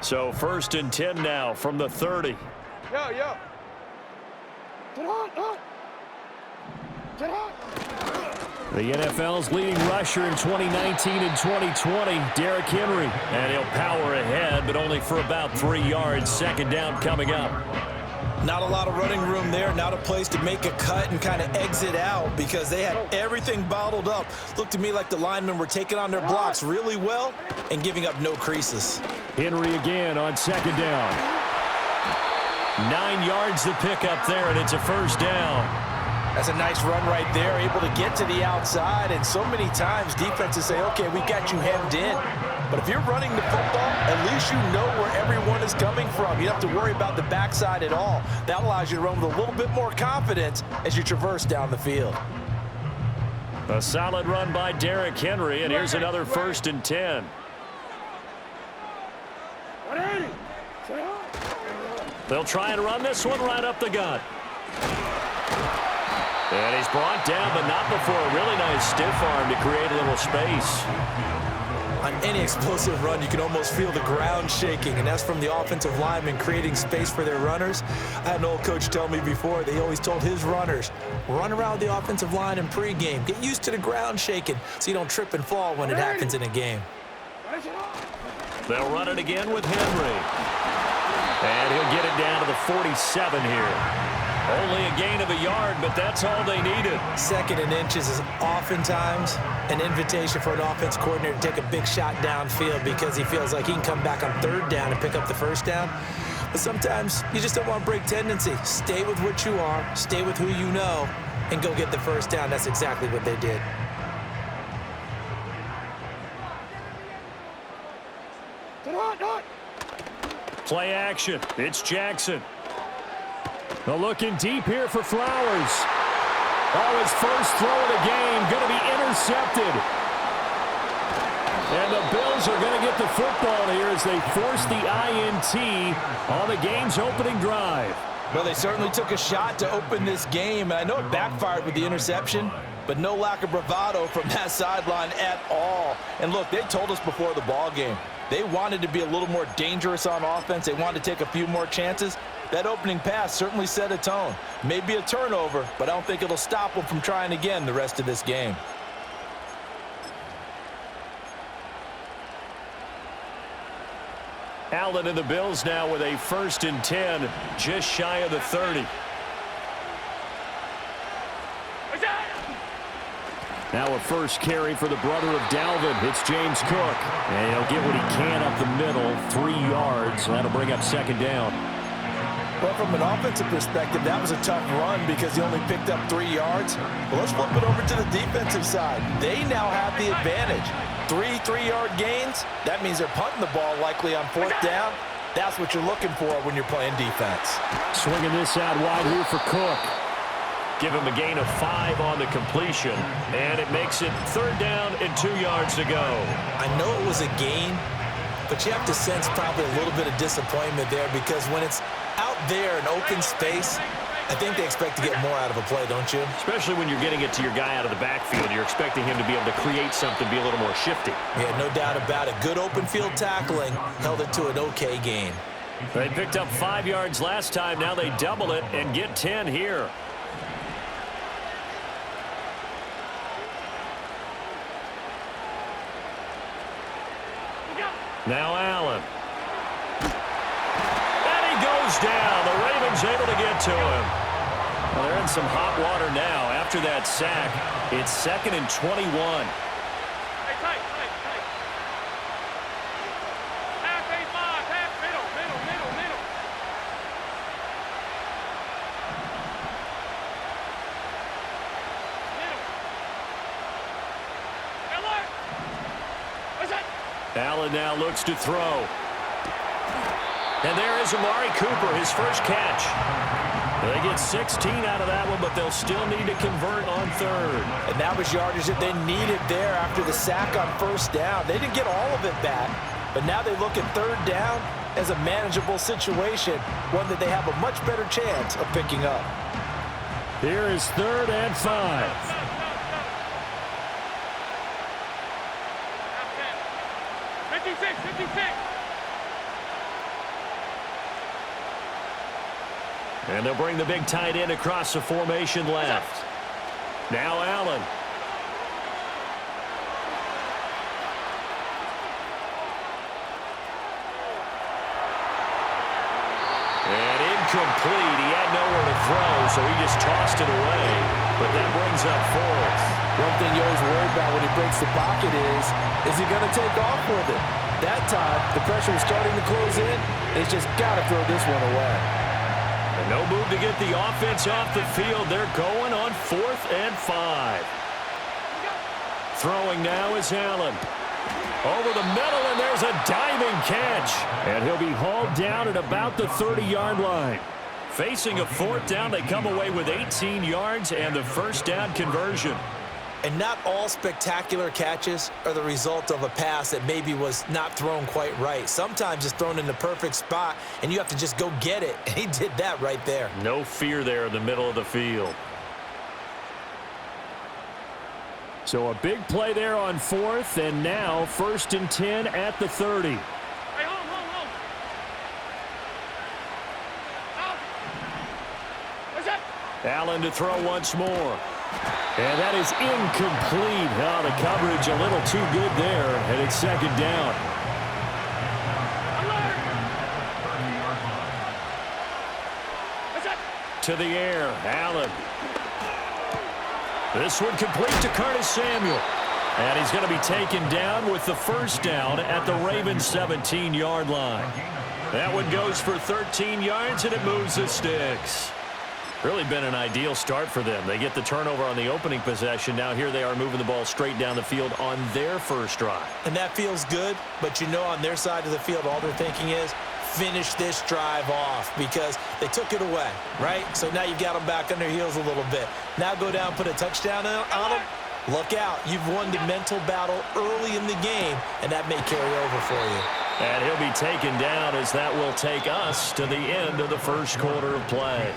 So 1st and 10 now from the 30. Yo. Get on. Get on. The NFL's leading rusher in 2019 and 2020, Derrick Henry. And he'll power ahead, but only for about 3 yards. 2nd down coming up. Not a lot of running room there, not a place to make a cut and kind of exit out because they had everything bottled up. Looked to me like the linemen were taking on their blocks really well and giving up no creases. Henry again on 2nd down. 9 yards to pick up there, and it's a 1st down. That's a nice run right there, able to get to the outside, and so many times defenses say, okay, we got you hemmed in. But if you're running the football, at least you know where everyone is coming from. You don't have to worry about the backside at all. That allows you to run with a little bit more confidence as you traverse down the field. A solid run by Derrick Henry, and here's another 1st and 10. They'll try and run this one right up the gut. And he's brought down, but not before a really nice stiff arm to create a little space. On any explosive run, you can almost feel the ground shaking, and that's from the offensive linemen creating space for their runners. I had an old coach tell me before, they always told his runners, run around the offensive line in pregame. Get used to the ground shaking so you don't trip and fall when it happens in a game. They'll run it again with Henry. And he'll get it down to the 47 here. Only a gain of a yard, but that's all they needed. 2nd and inches is oftentimes an invitation for an offense coordinator to take a big shot downfield because he feels like he can come back on 3rd down and pick up the 1st down. But sometimes you just don't want to break tendency. Stay with what you are, stay with who you know, and go get the 1st down. That's exactly what they did. Play action. It's Jackson. They're looking deep here for Flowers. Oh, his first throw of the game going to be intercepted. And the Bills are going to get the football here as they force the INT on the game's opening drive. Well, they certainly took a shot to open this game. And I know it backfired with the interception, but no lack of bravado from that sideline at all. And look, they told us before the ball game, they wanted to be a little more dangerous on offense. They wanted to take a few more chances. That opening pass certainly set a tone. Maybe a turnover, but I don't think it'll stop them from trying again the rest of this game. Allen and the Bills now with a 1st and 10, just shy of the 30. Now a first carry for the brother of Dalvin. It's James Cook. And he'll get what he can up the middle, 3 yards. That'll bring up 2nd down. Well, from an offensive perspective, that was a tough run because he only picked up 3 yards. Well, let's flip it over to the defensive side. They now have the advantage. 3 3-yard gains. That means they're punting the ball likely on 4th down. That's what you're looking for when you're playing defense. Swinging this out wide here for Cook. Give him a gain of 5 on the completion, and it makes it 3rd down and 2 yards to go. I know it was a gain, but you have to sense probably a little bit of disappointment there because when it's out there in open space, I think they expect to get more out of a play, don't you? Especially when you're getting it to your guy out of the backfield. You're expecting him to be able to create something, be a little more shifty. Yeah, no doubt about it. Good open field tackling held it to an okay gain. They picked up 5 yards last time. Now they double it and get 10 here. Now Allen. And he goes down. The Ravens able to get to him. Well, they're in some hot water now. After that sack, it's 2nd and 21. Allen now looks to throw. And there is Amari Cooper, his first catch. They get 16 out of that one, but they'll still need to convert on 3rd. And that was yardage that they needed there after the sack on 1st down. They didn't get all of it back, but now they look at 3rd down as a manageable situation, one that they have a much better chance of picking up. Here is 3rd and 5. And they'll bring the big tight end across the formation left. Now Allen. And incomplete. He had nowhere to throw, so he just tossed it away. But that brings up fourth. One thing you always worry about when he breaks the pocket is he going to take off with it? That time, the pressure was starting to close in, and he's just got to throw this one away. And no move to get the offense off the field. They're going on 4th and 5. Throwing now is Allen. Over the middle, and there's a diving catch. And he'll be hauled down at about the 30-yard line. Facing a 4th down, they come away with 18 yards and the first down conversion. And not all spectacular catches are the result of a pass that maybe was not thrown quite right. Sometimes it's thrown in the perfect spot, and you have to just go get it. And he did that right there. No fear there in the middle of the field. So a big play there on 4th, and now 1st and 10 at the 30. Hey, hold. What's that? Allen to throw once more. And that is incomplete. Oh, the coverage a little too good there, and it's 2nd down. What's that? To the air, Allen. This one complete to Curtis Samuel. And he's going to be taken down with the first down at the Ravens' 17-yard line. That one goes for 13 yards, and it moves the sticks. Really been an ideal start for them. They get the turnover on the opening possession. Now here they are moving the ball straight down the field on their first drive. And that feels good, but you know on their side of the field all they're thinking is finish this drive off because they took it away, right? So now you've got them back on their heels a little bit. Now go down, put a touchdown on them. Look out. You've won the mental battle early in the game, and that may carry over for you. And he'll be taken down as that will take us to the end of the first quarter of play.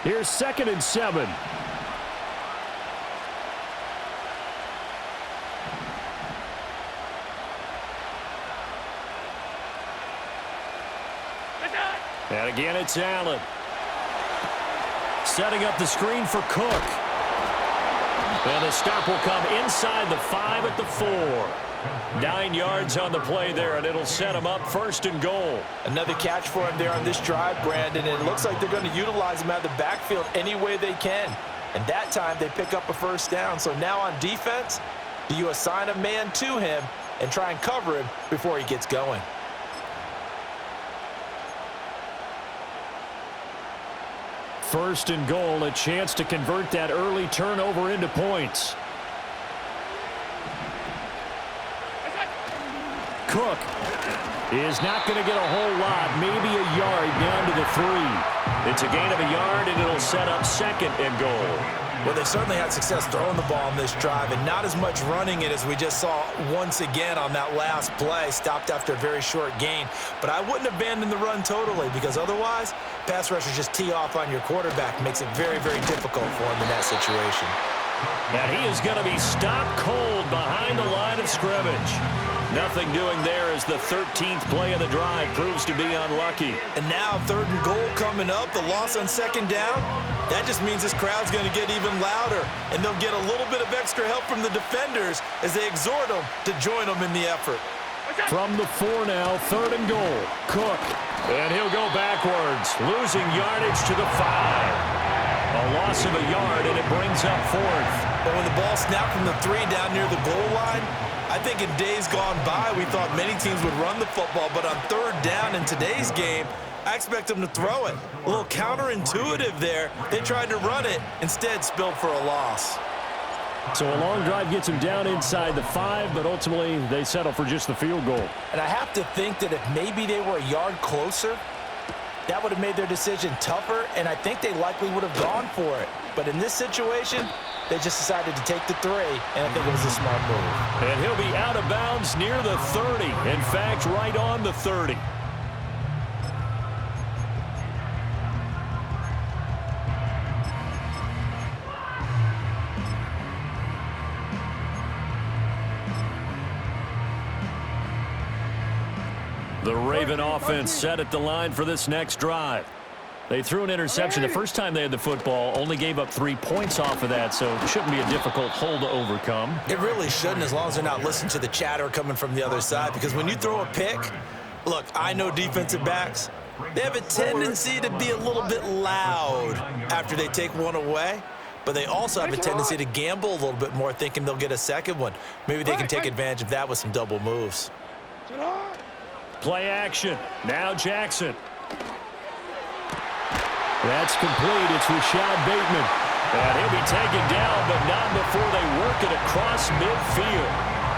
Here's 2nd and 7. And again, it's Allen. Setting up the screen for Cook. And the stop will come inside the 5 at the 4. 9 yards on the play there, and it'll set him up 1st and goal. Another catch for him there on this drive, Brandon, and it looks like they're going to utilize him out of the backfield any way they can. And that time they pick up a first down. So now on defense, do you assign a man to him and try and cover him before he gets going? First and goal, a chance to convert that early turnover into points. Cook is not going to get a whole lot, maybe a yard down to the 3. It's a gain of a yard, and it'll set up 2nd and goal. Well, they certainly had success throwing the ball on this drive, and not as much running it as we just saw once again on that last play, stopped after a very short gain. But I wouldn't abandon the run totally, because otherwise, pass rushers just tee off on your quarterback. Makes it very, very difficult for him in that situation. And he is going to be stopped cold behind the line of scrimmage. Nothing doing there as the 13th play of the drive proves to be unlucky. And now 3rd and goal coming up, the loss on 2nd down. That just means this crowd's going to get even louder, and they'll get a little bit of extra help from the defenders as they exhort them to join them in the effort. From the 4 now, 3rd and goal. Cook, and he'll go backwards, losing yardage to the 5. A loss of a yard, and it brings up 4th. But when the ball snapped from the 3 down near the goal line, I think in days gone by, we thought many teams would run the football, but on 3rd down in today's game, I expect them to throw it. A little counterintuitive there. They tried to run it, instead spilled for a loss. So a long drive gets him down inside the 5, but ultimately they settle for just the field goal. And I have to think that if maybe they were a yard closer, that would have made their decision tougher, and I think they likely would have gone for it. But in this situation, they just decided to take the 3, and I think it was a smart move. And he'll be out of bounds near the 30. In fact, right on the 30. The Raven offense set at the line for this next drive. They threw an interception the first time they had the football, only gave up 3 points off of that, so it shouldn't be a difficult hole to overcome. It really shouldn't, as long as they're not listening to the chatter coming from the other side, because when you throw a pick, look, I know defensive backs, they have a tendency to be a little bit loud after they take one away, but they also have a tendency to gamble a little bit more, thinking they'll get a second one. Maybe they can take advantage of that with some double moves. Play action. Now Jackson. That's complete. It's Rashad Bateman. And he'll be taken down, but not before they work it across midfield.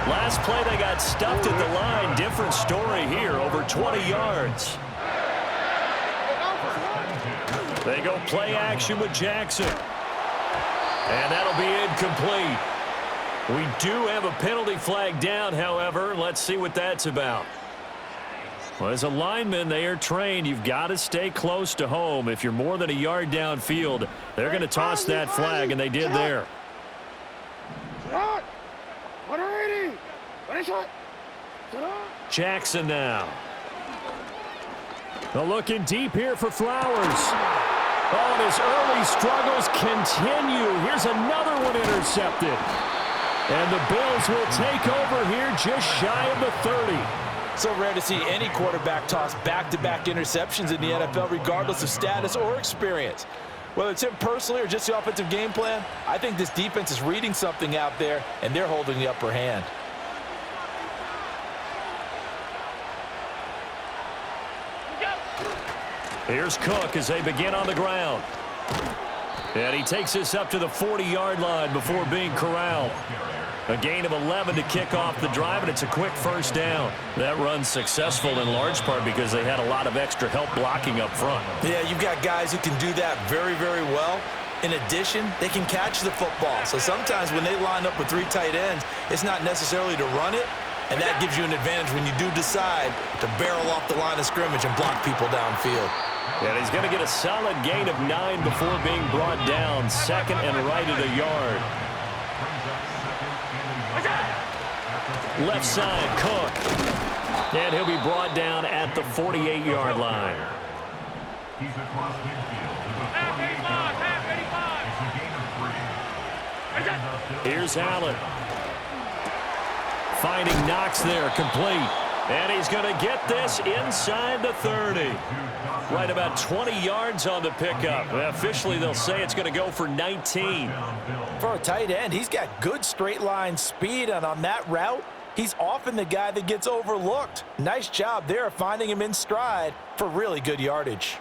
Last play, they got stuffed at the line. Different story here, over 20 yards. They go play action with Jackson. And that'll be incomplete. We do have a penalty flag down, however. Let's see what that's about. Well, as a lineman, they are trained. You've got to stay close to home. If you're more than a yard downfield, they're going to toss that flag, and they did there. Jackson now. They're looking deep here for Flowers. Oh, and his early struggles continue. Here's another one intercepted. And the Bills will take over here just shy of the 30. So rare to see any quarterback toss back-to-back interceptions in the NFL, regardless of status or experience. Whether it's him personally or just the offensive game plan, I think this defense is reading something out there, and they're holding the upper hand. Here's Cook as they begin on the ground. And he takes this up to the 40-yard line before being corralled. A gain of 11 to kick off the drive, and it's a quick first down. That run's successful in large part because they had a lot of extra help blocking up front. Yeah, you've got guys who can do that very, very well. In addition, they can catch the football. So sometimes when they line up with 3 tight ends, it's not necessarily to run it, and that gives you an advantage when you do decide to barrel off the line of scrimmage and block people downfield. And he's going to get a solid gain of 9 before being brought down. Second and right at a yard. Left side, Cook. And he'll be brought down at the 48-yard line. Here's Allen. Finding Knox there, complete. And he's going to get this inside the 30. Right about 20 yards on the pickup. Officially, they'll say it's going to go for 19. For a tight end, he's got good straight line speed, and on that route, he's often the guy that gets overlooked. Nice job there of finding him in stride for really good yardage.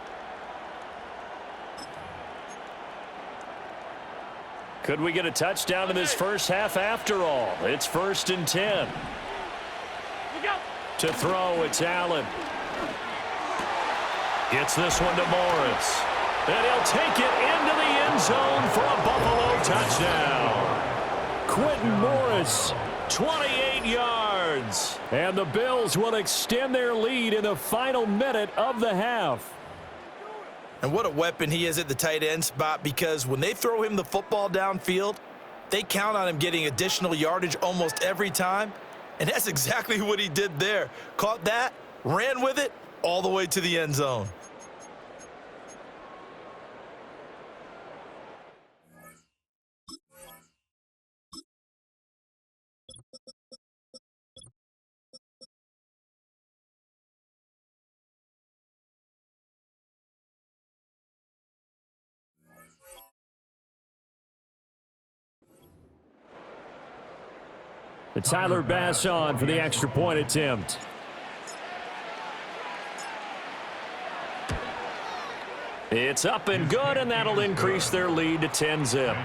Could we get a touchdown in this first half after all? It's 1st and 10. To throw, it's Allen. Gets this one to Morris. And he'll take it into the end zone for a Buffalo touchdown. Quentin Morris, 28 yards. And the Bills will extend their lead in the final minute of the half. And what a weapon he is at the tight end spot, because when they throw him the football downfield, they count on him getting additional yardage almost every time. And that's exactly what he did there. Caught that, ran with it, all the way to the end zone. Tyler Bass on for the extra point attempt. It's up and good, and that'll increase their lead to 10-zip.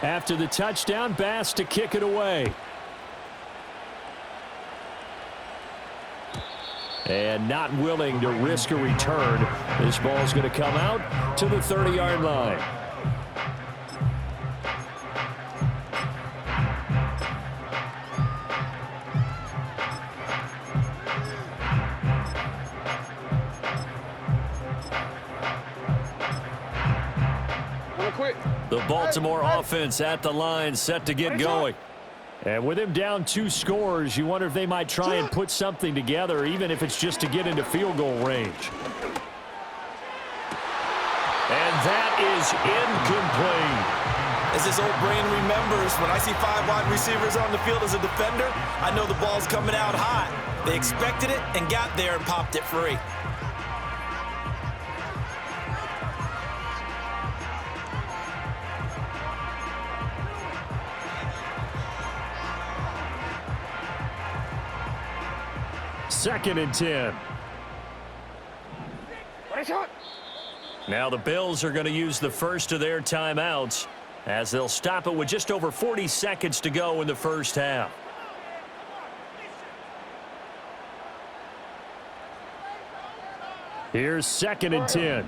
After the touchdown, Bass to kick it away. And not willing to risk a return. This ball is going to come out to the 30-yard line. The Baltimore offense at the line, set to get going. And with him down 2 scores, you wonder if they might try and put something together, even if it's just to get into field goal range. And that is incomplete. As this old brain remembers, when I see 5 wide receivers on the field as a defender, I know the ball's coming out hot. They expected it and got there and popped it free. Second and 10. Now the Bills are going to use the first of their timeouts as they'll stop it with just over 40 seconds to go in the first half. Here's second and 10.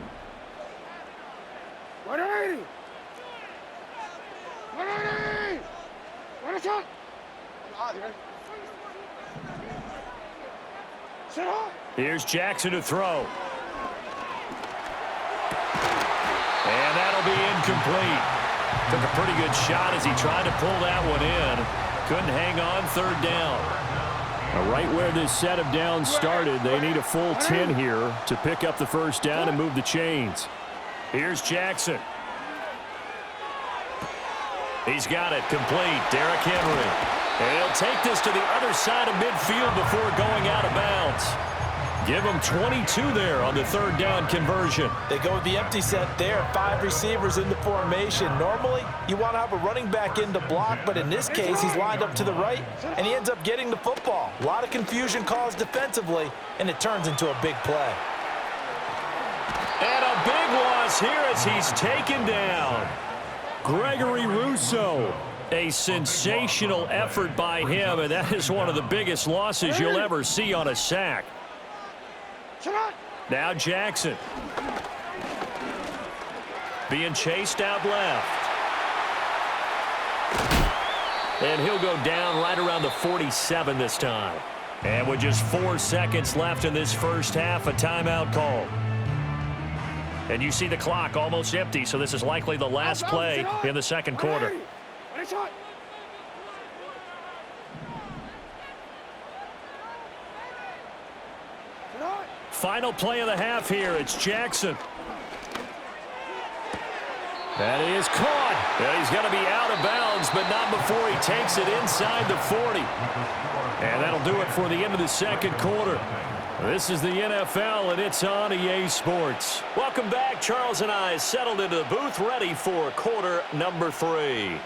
Here's Jackson to throw. And that'll be incomplete. Took a pretty good shot as he tried to pull that one in. Couldn't hang on, third down. Now, right where this set of downs started, they need a full 10 here to pick up the first down and move the chains. Here's Jackson. He's got it complete. Derrick Henry. And he'll take this to the other side of midfield before going out of bounds. Give them 22 there on the third down conversion. They go with the empty set there. 5 receivers in the formation. Normally, you want to have a running back in to block, but in this case, he's lined up to the right, and he ends up getting the football. A lot of confusion caused defensively, and it turns into a big play. And a big loss here as he's taken down. Gregory Rousseau. A sensational effort by him, and that is one of the biggest losses you'll ever see on a sack. Now Jackson. Being chased out left. And he'll go down right around the 47 this time. And with just 4 seconds left in this first half, a timeout call. And you see the clock almost empty, so this is likely the last play in the second quarter. Final play of the half here. It's Jackson. That is caught. And he's going to be out of bounds, but not before he takes it inside the 40. And that'll do it for the end of the second quarter. This is the NFL, and it's on EA Sports. Welcome back. Charles and I settled into the booth, ready for quarter number 3.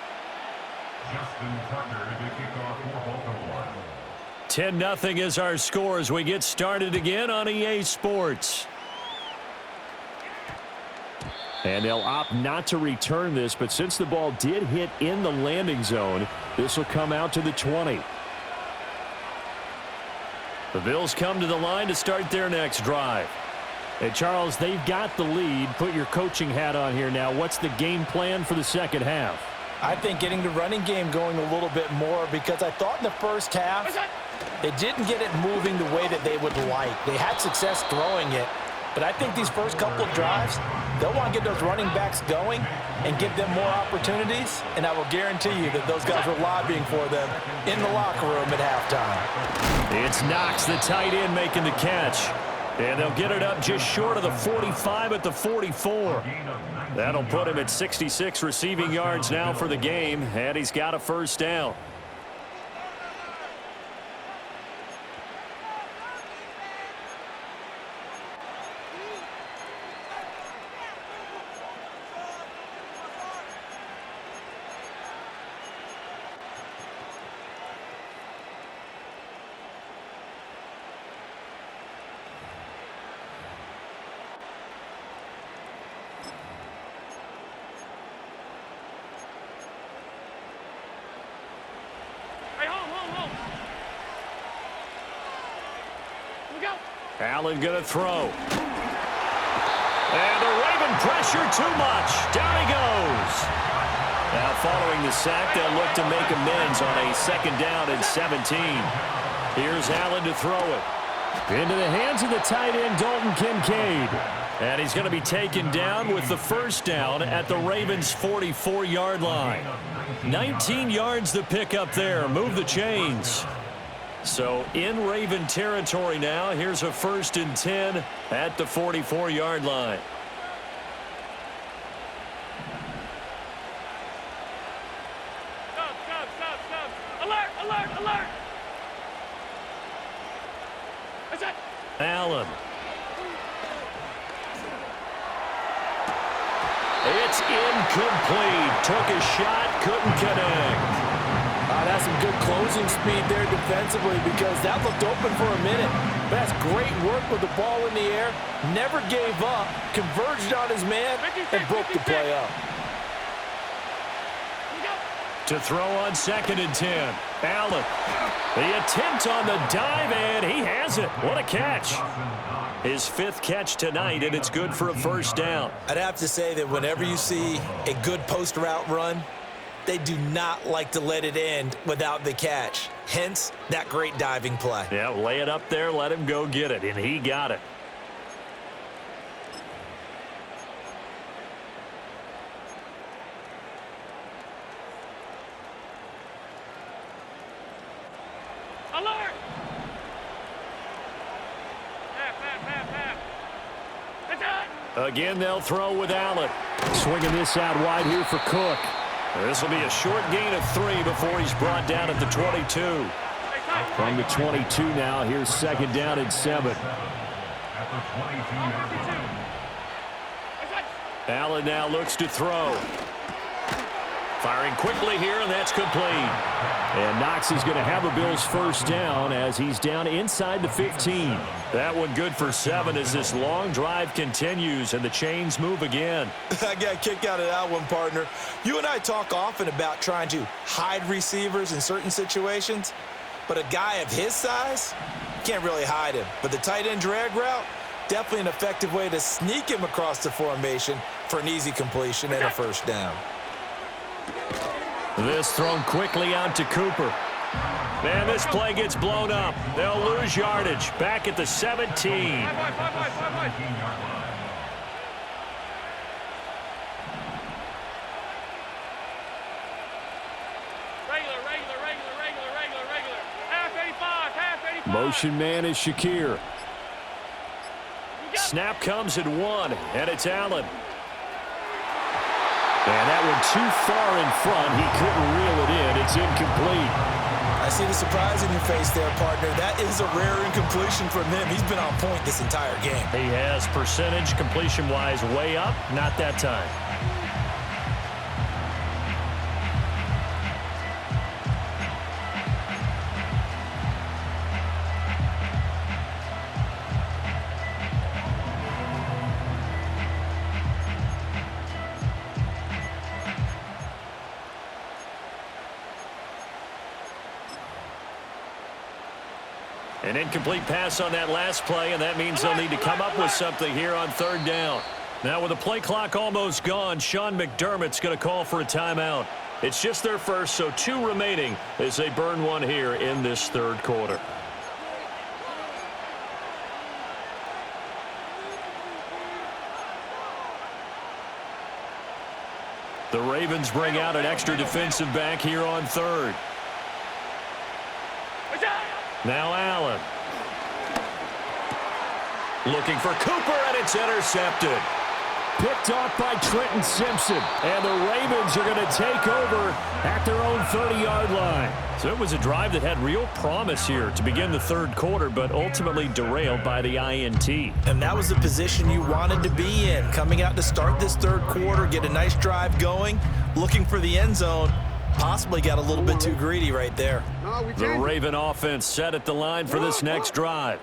10-0 is our score as we get started again on EA Sports. And they'll opt not to return this, but since the ball did hit in the landing zone, this will come out to the 20. The Bills come to the line to start their next drive. Hey, Charles, they've got the lead. Put your coaching hat on here now. What's the game plan for the second half? I think getting the running game going a little bit more, because I thought in the first half they didn't get it moving the way that they would like. They had success throwing it, but I think these first couple of drives, they'll want to get those running backs going and give them more opportunities, and I will guarantee you that those guys were lobbying for them in the locker room at halftime. It's Knox, the tight end, making the catch. And they'll get it up just short of the 45 at the 44. That'll put him at 66 receiving yards now for the game, and he's got a first down. Allen going to throw. And the Raven pressure too much. Down he goes. Now following the sack, they'll look to make amends on a 2nd down and 17. Here's Allen to throw it. Into the hands of the tight end, Dalton Kincaid. And he's going to be taken down with the 1st down at the Ravens' 44-yard line. 19 yards to pick up there. Move the chains. So in Raven territory now. Here's a 1st and 10 at the 44-yard line. Stop. Alert, alert, alert. That's it. Allen. It's incomplete. Took a shot, couldn't connect. That's some good closing speed there defensively because that looked open for a minute. But that's great work with the ball in the air. Never gave up, converged on his man, and broke the play up. To throw on 2nd and 10. Allen. The attempt on the dive, and he has it. What a catch. His 5th catch tonight, and it's good for a 1st down. I'd have to say that whenever you see a good post route run, they do not like to let it end without the catch. Hence, that great diving play. Yeah, lay it up there, let him go get it, and he got it. Alert. Half. That's it. Again, they'll throw with Allen. Swinging this out wide here for Cook. This will be a short gain of 3 before he's brought down at the 22. From the 22 now, here's 2nd down and 7. Allen now looks to throw. Firing quickly here, and that's complete. And Knox is going to have a Bills 1st down as he's down inside the 15. That one good for 7 as this long drive continues and the chains move again. I got a kick out of that one, partner. You and I talk often about trying to hide receivers in certain situations, but a guy of his size, can't really hide him. But the tight end drag route, definitely an effective way to sneak him across the formation for an easy completion and a 1st down. This thrown quickly out to Cooper. And this play gets blown up. They'll lose yardage. Back at the 17. Regular. Half 85. Motion man is Shakir. Snap comes at 1, and it's Allen. And that one too far in front. He couldn't reel it in. It's incomplete. I see the surprise in your face there, partner. That is a rare incompletion from him. He's been on point this entire game. He has percentage completion-wise way up. Not that time. An incomplete pass on that last play, and that means they'll need to come up with something here on 3rd down. Now with the play clock almost gone, Sean McDermott's going to call for a timeout. It's just their first, so 2 remaining as they burn one here in this 3rd quarter. The Ravens bring out an extra defensive back here on 3rd. Now Allen. Looking for Cooper, and it's intercepted. Picked off by Trenton Simpson. And the Ravens are going to take over at their own 30-yard line. So it was a drive that had real promise here to begin the 3rd quarter, but ultimately derailed by the INT. And that was the position you wanted to be in. Coming out to start this 3rd quarter, get a nice drive going, looking for the end zone. Possibly got a little bit too greedy right there. The Raven offense set at the line for this next drive.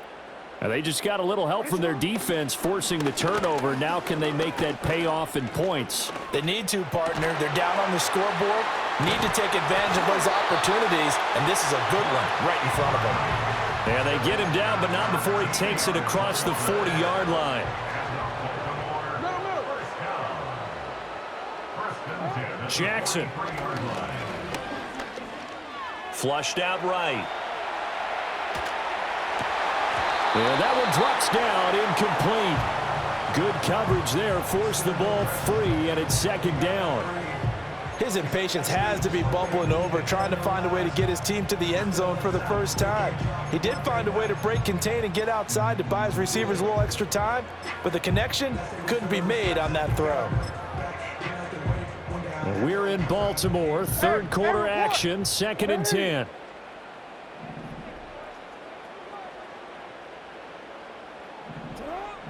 And they just got a little help from their defense forcing the turnover. Now can they make that pay off in points? They need to, partner. They're down on the scoreboard. Need to take advantage of those opportunities. opportunities, and this is a good one right in front of him. And they get him down, but not before he takes it across the 40-yard line. Jackson. Flushed out right. And that one drops down, incomplete. Good coverage there, forced the ball free, and it's second down. His impatience has to be bubbling over, trying to find a way to get his team to the end zone for the first time. He did find a way to break contain and get outside to buy his receivers a little extra time, but the connection couldn't be made on that throw. We're in Baltimore, third quarter action, 2nd and 10.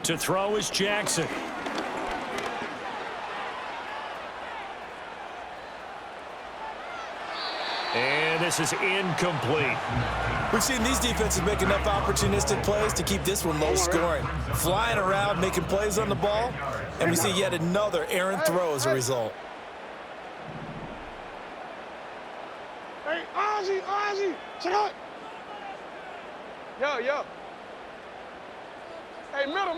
To throw is Jackson. And this is incomplete. We've seen these defenses make enough opportunistic plays to keep this one low scoring. Flying around, making plays on the ball, and we see yet another errant throw as a result. Hey, Ozzy, check out. Yo. Hey, middle.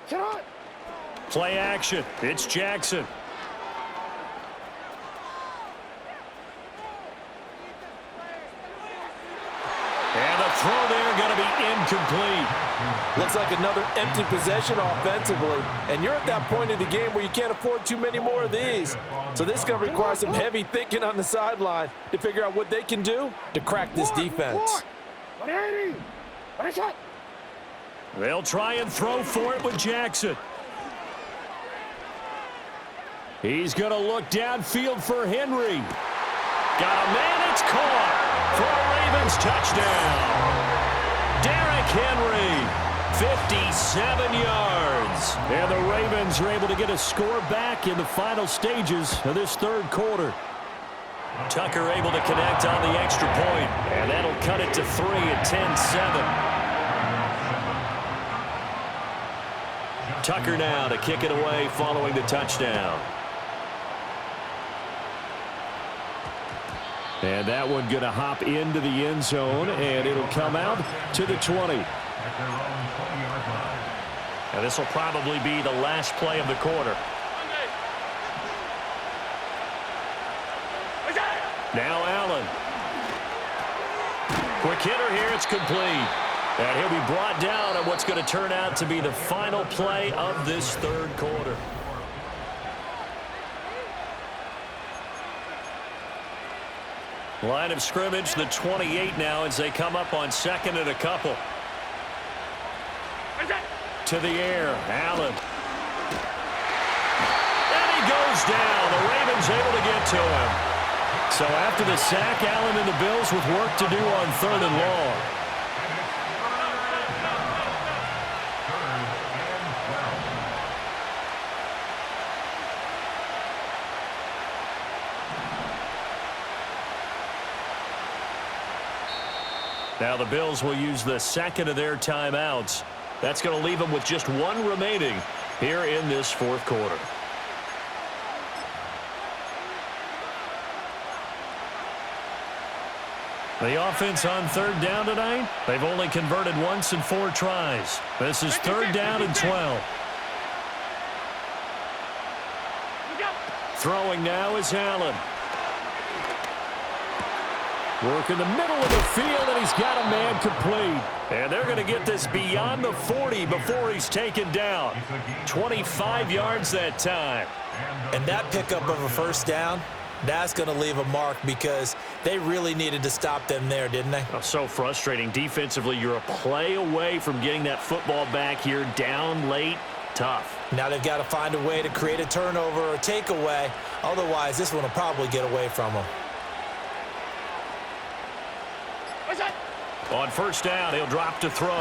Check out. Play action. It's Jackson. And the throw there going to be incomplete. Looks like another empty possession offensively, and you're at that point in the game where you can't afford too many more of these. So this is going to require some heavy thinking on the sideline to figure out what they can do to crack this defense. They'll try and throw for it with Jackson. He's going to look downfield for Henry. Got a man, it's caught for a Ravens touchdown. Derrick Henry, 57 yards. And the Ravens are able to get a score back in the final stages of this third quarter. Tucker able to connect on the extra point, and that'll cut it to 3 at 10-7. Tucker now to kick it away following the touchdown. And that one going to hop into the end zone, and it'll come out to the 20. And this will probably be the last play of the quarter. Now Allen. Quick hitter here, it's complete. And he'll be brought down on what's going to turn out to be the final play of this third quarter. Line of scrimmage, the 28 now as they come up on 2nd and a couple. To the air, Allen. And he goes down. The Ravens able to get to him. So after the sack, Allen and the Bills with work to do on 3rd and long. Now the Bills will use the second of their timeouts. That's going to leave them with just one remaining here in this fourth quarter. The offense on 3rd down tonight, they've only converted once in 4 tries. This is 3rd down and 12. Throwing now is Allen. Work in the middle of the field, and he's got a man complete. And they're going to get this beyond the 40 before he's taken down. 25 yards that time. And that pickup of a first down, that's going to leave a mark because they really needed to stop them there, didn't they? Oh, so frustrating. Defensively, you're a play away from getting that football back here, down late. Tough. Now they've got to find a way to create a turnover or takeaway. Otherwise, this one will probably get away from them. On 1st down, he'll drop to throw.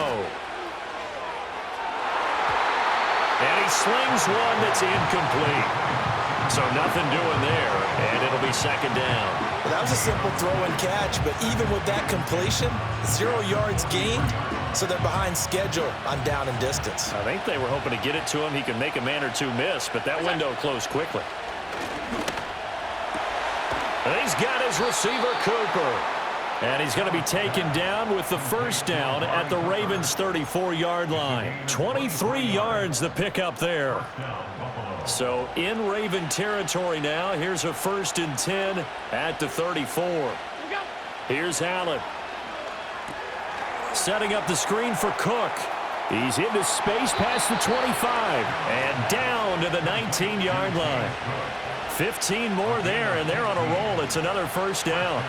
And he slings one that's incomplete. So nothing doing there, and it'll be 2nd down. Well, that was a simple throw and catch, but even with that completion, 0 yards gained, so they're behind schedule on down and distance. I think they were hoping to get it to him. He could make a man or two miss, but that window closed quickly. And he's got his receiver, Cooper. And he's going to be taken down with the first down at the Ravens' 34-yard line. 23 yards the pickup there. So in Raven territory now. Here's a 1st and 10 at the 34. Here's Allen. Setting up the screen for Cook. He's into space past the 25 and down to the 19-yard line. 15 more there, and they're on a roll. It's another first down.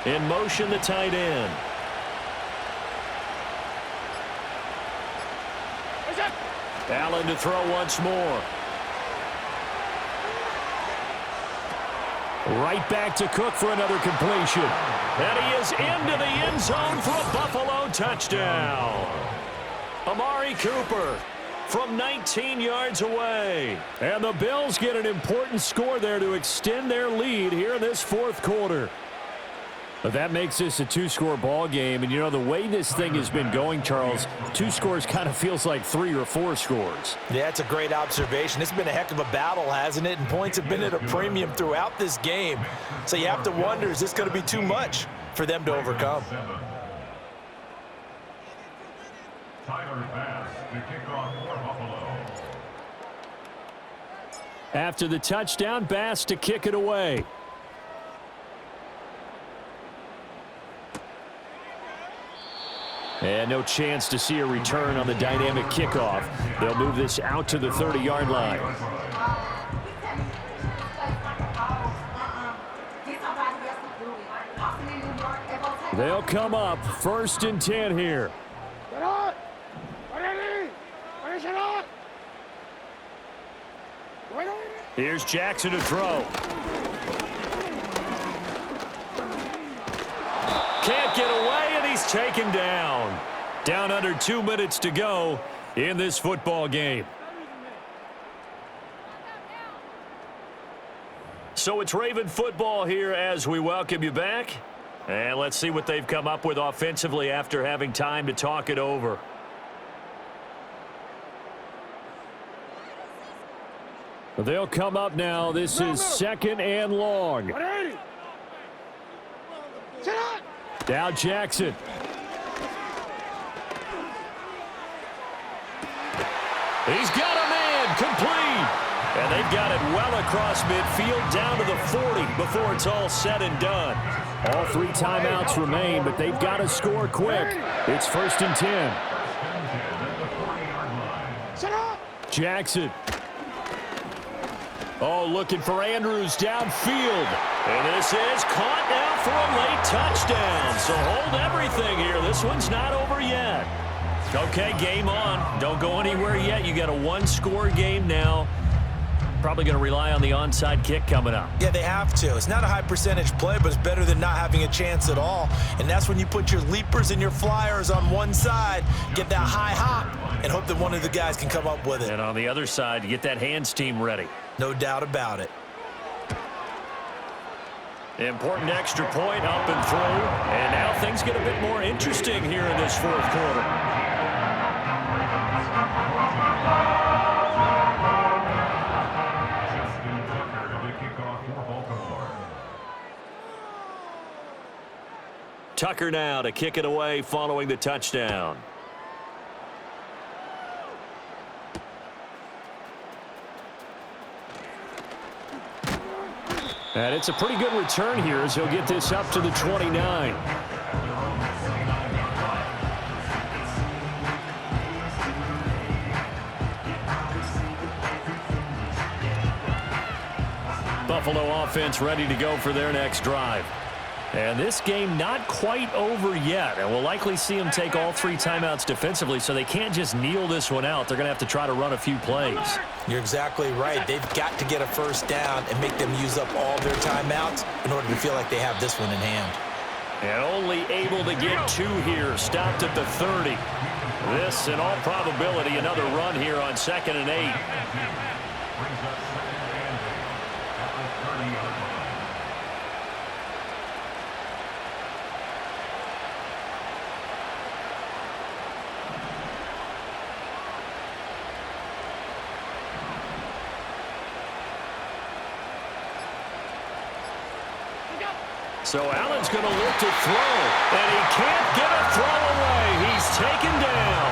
In motion, the tight end. Allen to throw once more. Right back to Cook for another completion. And he is into the end zone for a Buffalo touchdown. Amari Cooper from 19 yards away. And the Bills get an important score there to extend their lead here in this fourth quarter. But that makes this a two-score ball game. And, you know, the way this thing has been going, Charles, 2 scores kind of feels like 3 or 4 scores. Yeah, it's a great observation. It's been a heck of a battle, hasn't it? And points have been at a premium throughout this game. So you have to wonder, is this going to be too much for them to overcome? After the touchdown, Bass to kick it away. And no chance to see a return on the dynamic kickoff. They'll move this out to the 30-yard line. They'll come up 1st and 10 here. Here's Jackson to throw. Can't get away, and he's taken down. Down under 2 minutes to go in this football game. So it's Raven football here as we welcome you back. And let's see what they've come up with offensively after having time to talk it over. They'll come up now. This is 2nd and long. Now Jackson. He's got a man complete. And they've got it well across midfield down to the 40 before it's all said and done. All 3 timeouts remain, but they've got to score quick. It's 1st and 10. Jackson. Oh, looking for Andrews downfield. And this is caught now for a late touchdown. So hold everything here. This one's not over yet. Okay, game on. Don't go anywhere yet. You got a 1-score game now. Probably going to rely on the onside kick coming up. Yeah, they have to. It's not a high percentage play, but it's better than not having a chance at all. And that's when you put your leapers and your flyers on one side, get that high hop, and hope that one of the guys can come up with it. And on the other side, you get that hands team ready. No doubt about it. Important extra point up and through. And now things get a bit more interesting here in this fourth quarter. Tucker now to kick it away following the touchdown. And it's a pretty good return here as he'll get this up to the 29. Buffalo offense ready to go for their next drive. And this game not quite over yet. And we'll likely see them take all 3 timeouts defensively, so they can't just kneel this one out. They're going to have to try to run a few plays. You're exactly right. They've got to get a first down and make them use up all their timeouts in order to feel like they have this one in hand. And only able to get 2 here. Stopped at the 30. This, in all probability, another run here on 2nd and 8. So Allen's going to look to throw, and he can't get a throw away. He's taken down.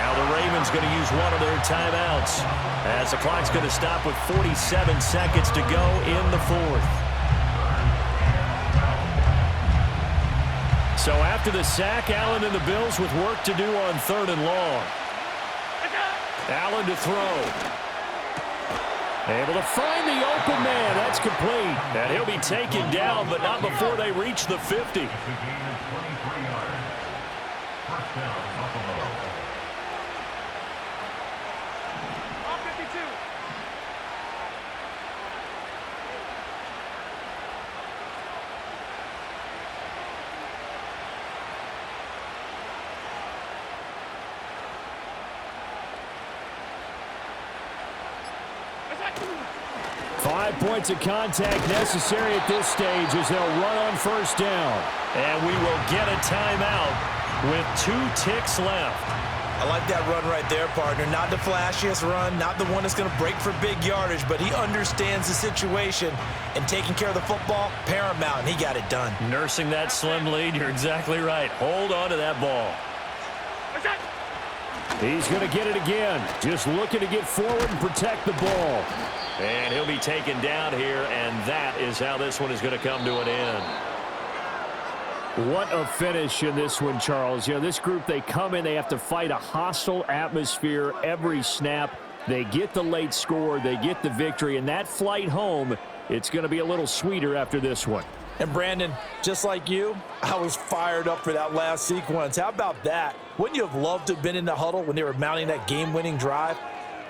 Now the Ravens going to use one of their timeouts as the clock's going to stop with 47 seconds to go in the fourth. So after the sack, Allen and the Bills with work to do on 3rd and long. Allen to throw. Able to find the open man. That's complete. And he'll be taken down, but not before they reach the 50. Five points of contact necessary at this stage as they'll run on 1st down. And we will get a timeout with 2 ticks left. I like that run right there, partner. Not the flashiest run, not the one that's going to break for big yardage, but he understands the situation, and taking care of the football, paramount, and he got it done. Nursing that slim lead, you're exactly right. Hold on to that ball. He's going to get it again. Just looking to get forward and protect the ball. And he'll be taken down here, and that is how this one is going to come to an end. What a finish in this one, Charles. You know, this group, they come in, they have to fight a hostile atmosphere every snap. They get the late score, they get the victory, and that flight home, it's going to be a little sweeter after this one. And Brandon, just like you, I was fired up for that last sequence. How about that? Wouldn't you have loved to have been in the huddle when they were mounting that game-winning drive?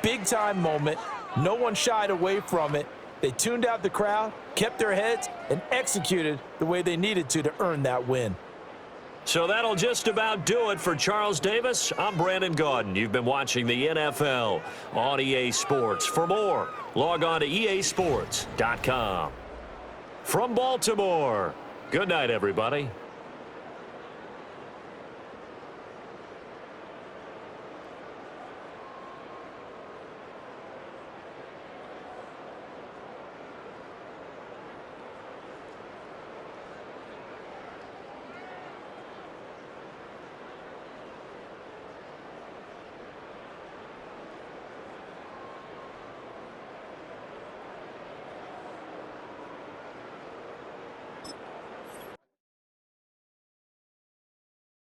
Big-time moment. No one shied away from it. They tuned out the crowd, kept their heads, and executed the way they needed to earn that win. So that'll just about do it for Charles Davis. I'm Brandon Gaudin. You've been watching the NFL on EA Sports. For more, log on to easports.com. From Baltimore, good night, everybody.